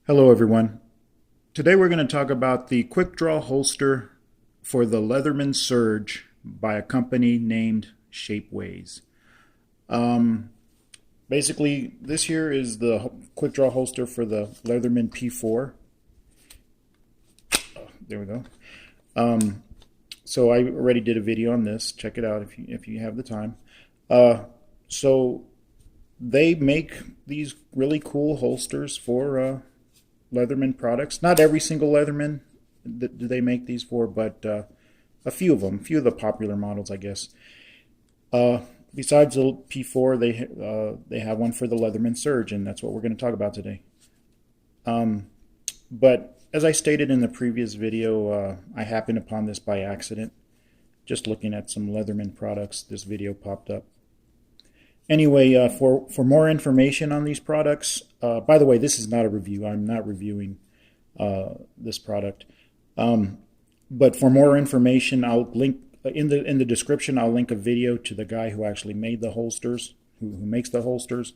Hello everyone. Today we're going to talk about the quick draw holster for the Leatherman Surge by a company named Shapeways. Um, Basically, this here is the quick draw holster for the Leatherman P4. There we go. So I already did a video on this. Check it out if you have the time. So they make these really cool holsters for Leatherman products. Not every single Leatherman do they make these for, but a few of them, a few of the popular models, I guess. Besides the P4, they have one for the Leatherman Surge, and that's what we're going to talk about today. But as I stated in the previous video, I happened upon this by accident. Just looking at some Leatherman products, this video popped up. Anyway, for more information on these products, by the way, this is not a review. I'm not reviewing this product. But for more information, I'll link in the description. I'll link a video to the guy who actually made the holsters, who makes the holsters,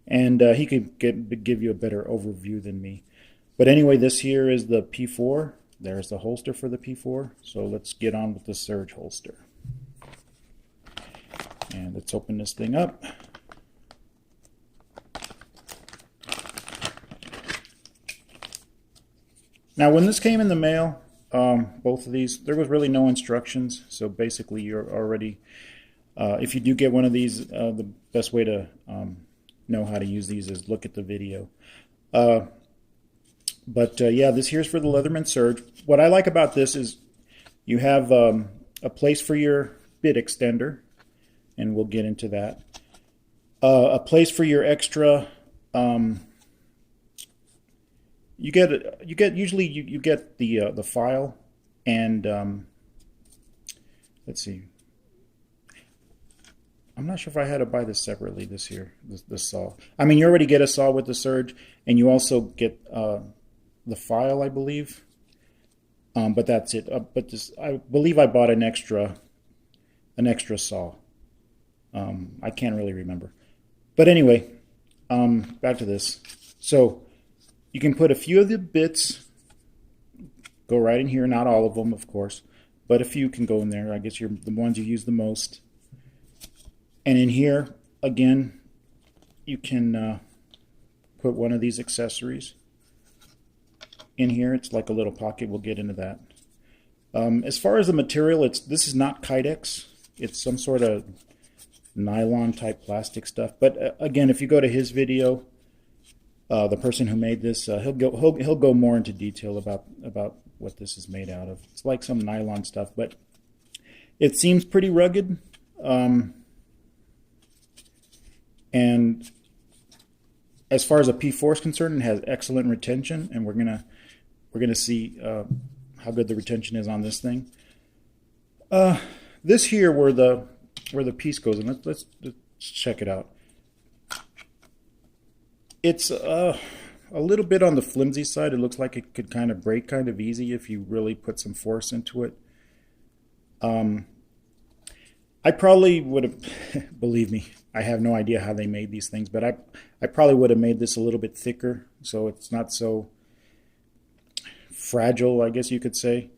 and he could give you a better overview than me. But anyway, this here is the P4. There's the holster for the P4. So let's get on with the Surge holster. And let's open this thing up. Now, when this came in the mail, both of these, there was really no instructions. So basically, you're already, if you do get one of these, the best way to know how to use these is look at the video. Yeah, this here's for the Leatherman Surge. What I like about this is you have a place for your bit extender, and we'll get into that. A place for your extra. You get the file, and let's see. I'm not sure if I had to buy this separately. This saw. I mean, you already get a saw with the Surge, and you also get the file, I believe. But that's it. But this, I believe I bought an extra saw. I can't really remember. But anyway, back to this. So you can put a few of the bits, go right in here, not all of them, of course, but a few can go in there. I guess the ones you use the most. And in here, again, you can put one of these accessories in here. It's like a little pocket. We'll get into that. As far as the material, this is not Kydex. It's some sort of nylon type plastic stuff. But again, if you go to his video, the person who made this, he'll go more into detail about what this is made out of. It's like some nylon stuff, but it seems pretty rugged. And as far as a P4 is concerned, it has excellent retention, and we're gonna see how good the retention is on this thing. This here where the piece goes in. Let's check it out. It's a little bit on the flimsy side. It looks like it could kind of break kind of easy if you really put some force into it. I probably would have, believe me, I have no idea how they made these things, but I probably would have made this a little bit thicker so it's not so fragile, I guess you could say.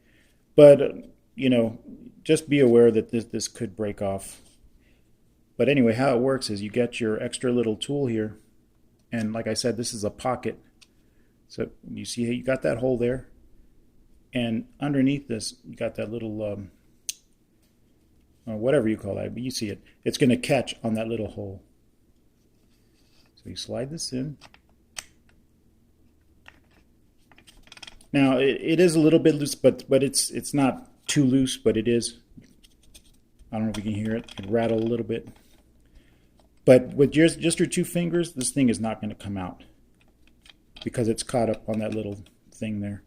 But, you know, just be aware that this could break off. But anyway, how it works is you get your extra little tool here. And like I said, this is a pocket. So you see you got that hole there. And underneath this, you got that little, whatever you call that, but you see it. It's going to catch on that little hole. So you slide this in. Now, it is a little bit loose, but it's not too loose, but it is. I don't know if you can hear it. It rattle a little bit. But with just your two fingers, this thing is not going to come out because it's caught up on that little thing there.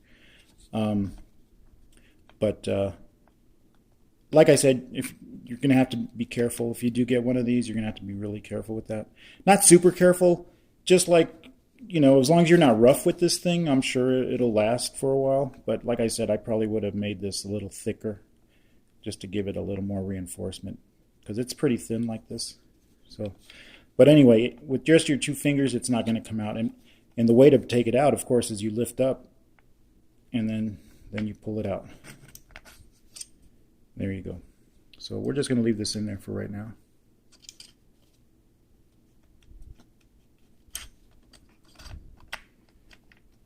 Like I said, if you're going to have to be careful. If you do get one of these, you're going to have to be really careful with that. Not super careful, just like, you know, as long as you're not rough with this thing, I'm sure it'll last for a while. But like I said, I probably would have made this a little thicker just to give it a little more reinforcement because it's pretty thin like this. So, but anyway, with just your two fingers, it's not going to come out. And And the way to take it out, of course, is you lift up and then you pull it out. There you go. So we're just going to leave this in there for right now.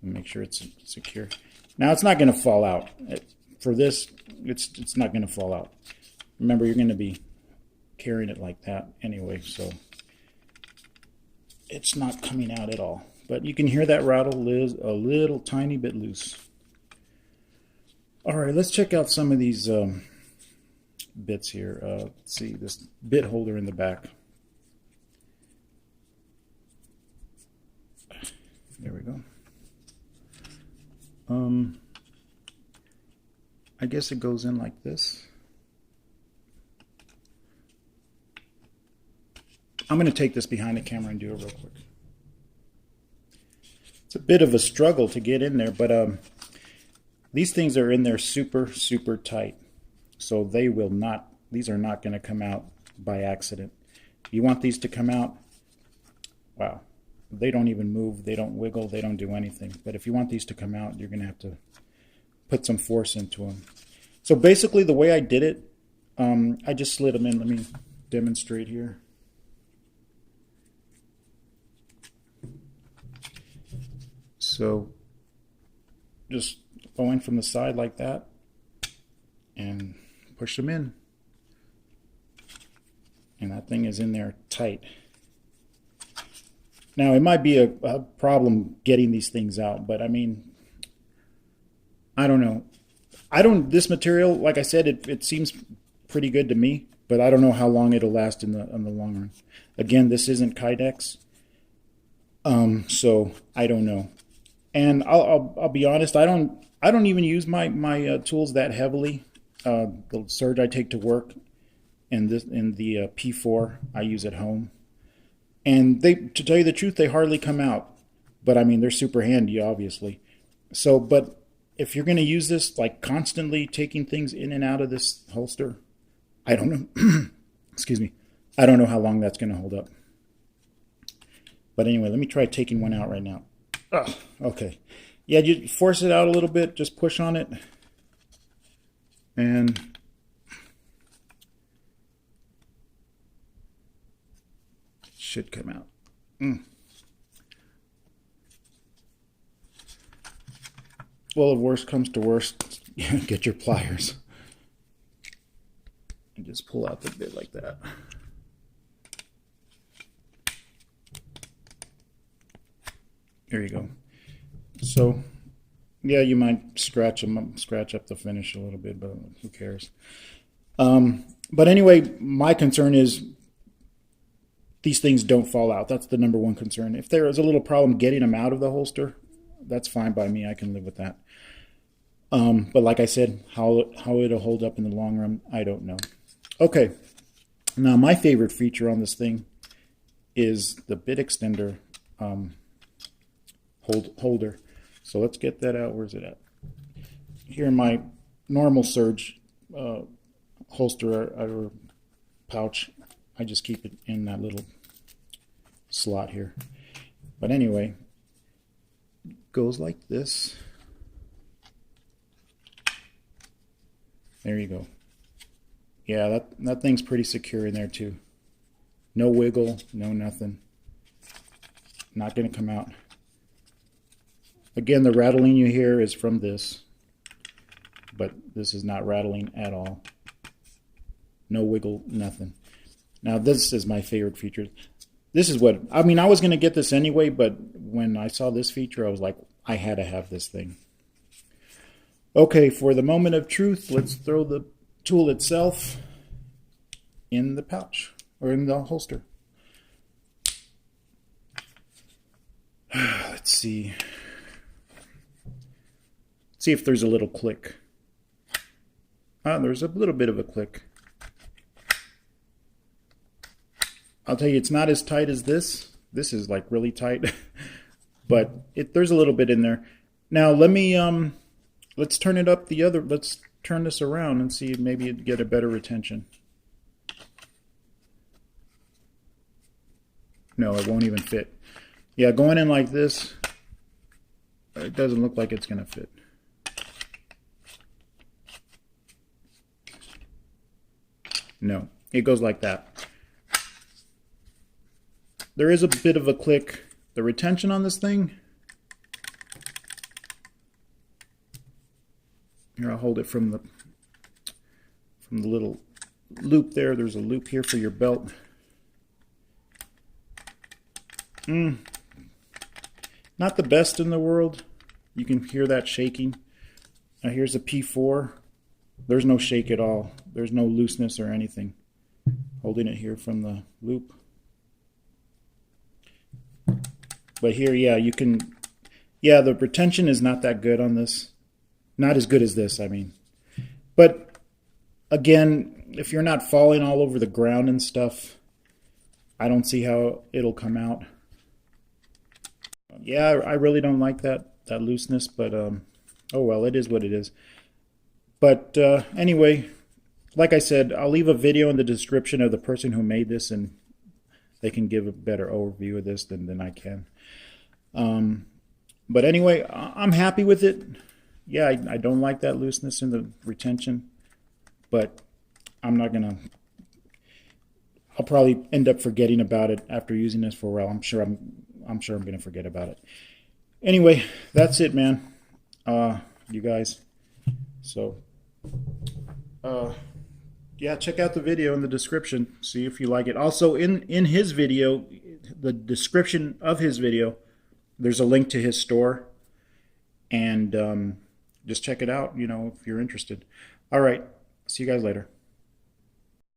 And make sure it's secure. Now it's not going to fall out. For this, it's not going to fall out. Remember, you're going to be carrying it like that anyway, so it's not coming out at all. But you can hear that rattle is a little tiny bit loose. All right, let's check out some of these bits here. Let's see, this bit holder in the back. There we go. I guess it goes in like this. I'm going to take this behind the camera and do it real quick. It's a bit of a struggle to get in there, but these things are in there super, super tight. So they will not, these are not going to come out by accident. You want these to come out, wow, they don't even move, they don't wiggle, they don't do anything. But if you want these to come out, you're going to have to put some force into them. So basically the way I did it, I just slid them in. Let me demonstrate here. So just go in from the side like that and push them in. And that thing is in there tight. Now it might be a problem getting these things out, but I mean, I don't know. This material, like I said, it seems pretty good to me, but I don't know how long it'll last in the long run. Again, this isn't Kydex, so I don't know. And I'll be honest, I don't even use my tools that heavily. The surge I take to work and the P4 I use at home. And to tell you the truth, they hardly come out. But I mean, they're super handy, obviously. So, but if you're going to use this, like constantly taking things in and out of this holster, I don't know. Excuse me. I don't know how long that's going to hold up. But anyway, let me try taking one out right now. Ugh, okay. Yeah, you force it out a little bit. Just push on it. And it should come out. Well, if worst comes to worst, get your pliers. And just pull out the bit like that. There you go. So, yeah, you might scratch up the finish a little bit, but who cares? But anyway, my concern is these things don't fall out. That's the number one concern. If there is a little problem getting them out of the holster, that's fine by me. I can live with that. But like I said, how it'll hold up in the long run, I don't know. Okay. Now, my favorite feature on this thing is the bit extender holder. So let's get that out. Where's it at? Here in my normal surge holster or pouch, I just keep it in that little slot here. But anyway, it goes like this. There you go. Yeah, that thing's pretty secure in there too. No wiggle, no nothing. Not going to come out. Again, the rattling you hear is from this, but this is not rattling at all. No wiggle, nothing. Now, this is my favorite feature. This is what, I mean, I was going to get this anyway, but when I saw this feature, I was like, I had to have this thing. Okay, for the moment of truth, let's throw the tool itself in the pouch, or in the holster. Let's see. See if there's a little click. There's a little bit of a click. I'll tell you, it's not as tight as this. This is like really tight, but there's a little bit in there. Now let me let's turn it up let's turn this around and see, maybe it'd get a better retention. No, it won't even fit. Yeah, going in like this, It doesn't look like it's going to fit. No, it goes like that. There is a bit of a click. The retention on this thing, here, I'll hold it from the little loop there. There's a loop here for your belt. Not the best in the world. You can hear that shaking. Now here's a P4. There's no shake at all. There's no looseness or anything. Holding it here from the loop. But here, yeah, you can, yeah, the retention is not that good on this. Not as good as this, I mean. But again, if you're not falling all over the ground and stuff, I don't see how it'll come out. Yeah, I really don't like that looseness, but oh well, it is what it is. But anyway, like I said, I'll leave a video in the description of the person who made this, and they can give a better overview of this than I can. But anyway, I'm happy with it. Yeah, I don't like that looseness in the retention, but I'm not gonna. I'll probably end up forgetting about it after using this for a while. I'm sure I'm gonna forget about it. Anyway, that's it, man. You guys. So, yeah, check out the video in the description. See if you like it. Also, in his video, the description of his video, there's a link to his store, and just check it out. You know, if you're interested. All right. See you guys later.